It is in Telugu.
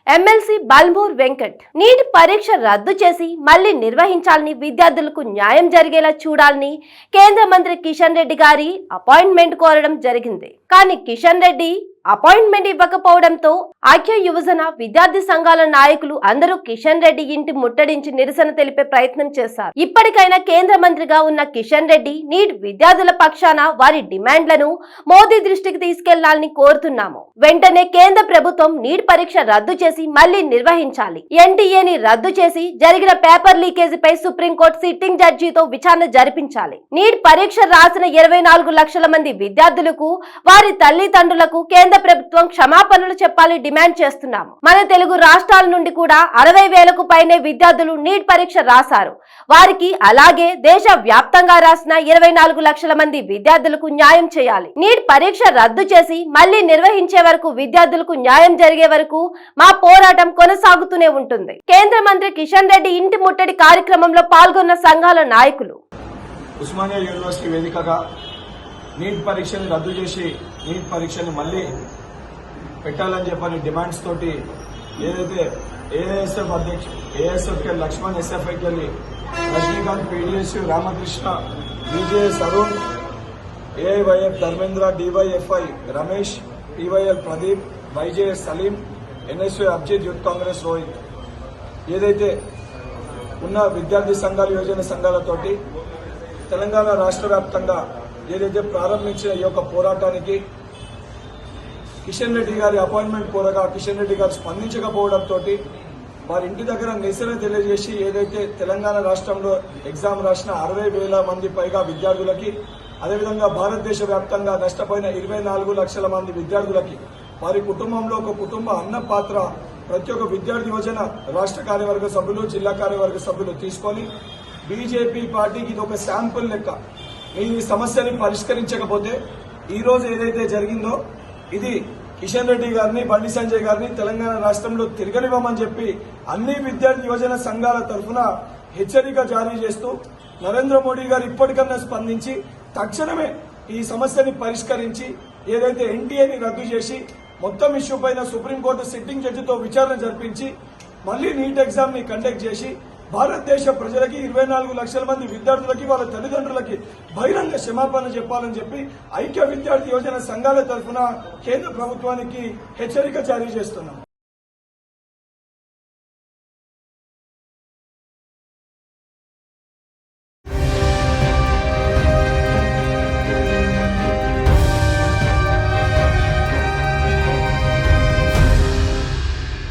ఎమ్మెల్సీ బల్మూర్ వెంకట్ నీట్ పరీక్ష రద్దు చేసి మళ్లీ నిర్వహించాలని, విద్యార్థులకు న్యాయం జరిగేలా చూడాలని కేంద్ర మంత్రి కిషన్ రెడ్డి గారి అపాయింట్మెంట్ కోరడం జరిగింది. కానీ కిషన్ రెడ్డి అపాయింట్మెంట్ ఇవ్వకపోవడంతో ఐక్య యువజన విద్యార్థి సంఘాల నాయకులు అందరూ కిషన్ రెడ్డి ఇంటి ముట్టడించి నిరసన తెలిపే ప్రయత్నం చేశారు. ఇప్పటికైనా కేంద్ర మంత్రిగా ఉన్న కిషన్ రెడ్డి నీట్ విద్యార్థుల పక్షాన వారి డిమాండ్లను మోదీ దృష్టికి తీసుకెళ్లాలని కోరుతున్నాము. వెంటనే కేంద్ర ప్రభుత్వం నీట్ పరీక్ష రద్దు చేసి మళ్లీ నిర్వహించాలి. ఎన్టీఏని రద్దు చేసి జరిగిన పేపర్ లీకేజీపై సుప్రీంకోర్టు సిట్టింగ్ జడ్జితో విచారణ జరిపించాలి. నీట్ పరీక్ష రాసిన 24 లక్షల మంది విద్యార్థులకు, వారి తల్లిదండ్రులకు కేంద్ర ప్రభుత్వం క్షమాపణలు చెప్పాలని డిమాండ్ చేస్తున్నాము. మన తెలుగు రాష్ట్రాల నుండి కూడా 60,000కు పైనే విద్యార్థులు నీట్ పరీక్ష రాశారు. వారికి అలాగే దేశ వ్యాప్తంగా రాసిన 24 లక్షల మంది విద్యార్థులకు న్యాయం చేయాలి. నీట్ పరీక్ష రద్దు చేసి మళ్లీ నిర్వహించే వరకు, విద్యార్థులకు న్యాయం జరిగే వరకు మా పోరాటం కొనసాగుతూనే ఉంటుంది. కేంద్ర మంత్రి కిషన్ రెడ్డి ఇంటి ముట్టడి కార్యక్రమంలో పాల్గొన్న సంఘాల నాయకులు ఉస్మానియా యూనివర్సిటీ వేదికగా నీట్ పరీక్షని రద్దు చేసి నీట్ పరీక్షని మళ్లీ పెట్టాలని చెప్పని డిమాండ్స్ తోటి ఏదైతే ఏఎస్ఎఫ్ అధ్యక్షుడు ఏఎస్ఎఫ్కి లక్ష్మణ్, ఎస్ఎఫ్ఐకి Rajinikanth, PDS Ramakrishna, BJS Arun, AIYF Dharmendra, DYFI Ramesh, TYL Pradeep, YJS Saleem, NSU Abhijit, Youth Congress Rohit ఏదైతే ఉన్న విద్యార్థి సంఘాలు, యువజన సంఘాలతోటి తెలంగాణ రాష్ట్ర వ్యాప్తంగా ఏదైతే ప్రారంభించిన ఈ యొక్క పోరాటానికి కిషన్ రెడ్డి గారి అపాయింట్మెంట్ కోరగా కిషన్ రెడ్డి గారు స్పందించకపోవడంతో వారి ఇంటి దగ్గర నిరసన తెలియజేసి ఏదైతే తెలంగాణ రాష్ట్రంలో ఎగ్జామ్ రాసిన 60,000 మంది పైగా విద్యార్థులకి, అదేవిధంగా భారతదేశ వ్యాప్తంగా నష్టపోయిన 24 లక్షల మంది విద్యార్థులకి, వారి కుటుంబంలో ఒక కుటుంబ అన్న పాత్ర ప్రతి ఒక్క విద్యార్థి యువజన రాష్ట్ర కార్యవర్గ సభ్యులు, జిల్లా కార్యవర్గ సభ్యులు తీసుకొని బీజేపీ పార్టీకి ఇది ఒక శాంపుల్ లెక్క. ఈ సమస్యని పరిష్కరించకపోతే ఈ రోజు ఏదైతే జరిగిందో ఇది కిషన్ రెడ్డి గారిని, బండి సంజయ్ గారిని తెలంగాణ రాష్ట్రంలో తిరగనివ్వమని చెప్పి అన్ని విద్యార్థి యువజన సంఘాల తరఫున హెచ్చరిక జారీ చేస్తూ నరేంద్ర మోడీ గారు ఇప్పటికన్నా స్పందించి తక్షణమే ఈ సమస్యని పరిష్కరించి ఏదైతే ఎన్టీఏని రద్దు చేసి మొత్తం ఇష్యూ పైన సుప్రీంకోర్టు సిట్టింగ్ జడ్జితో విచారణ జరిపించి మళ్లీ నీట్ ఎగ్జామ్ ని కండక్ట్ చేసి భారతదేశ ప్రజలకి 24 లక్షల మంది విద్యార్థులకి, వాళ్ళ తల్లిదండ్రులకి బహిరంగ క్షమాపణ చెప్పాలని చెప్పి ఐక్య విద్యార్థి యువజన సంఘాల తరఫున కేంద్ర ప్రభుత్వానికి హెచ్చరిక జారీ చేస్తున్నాం.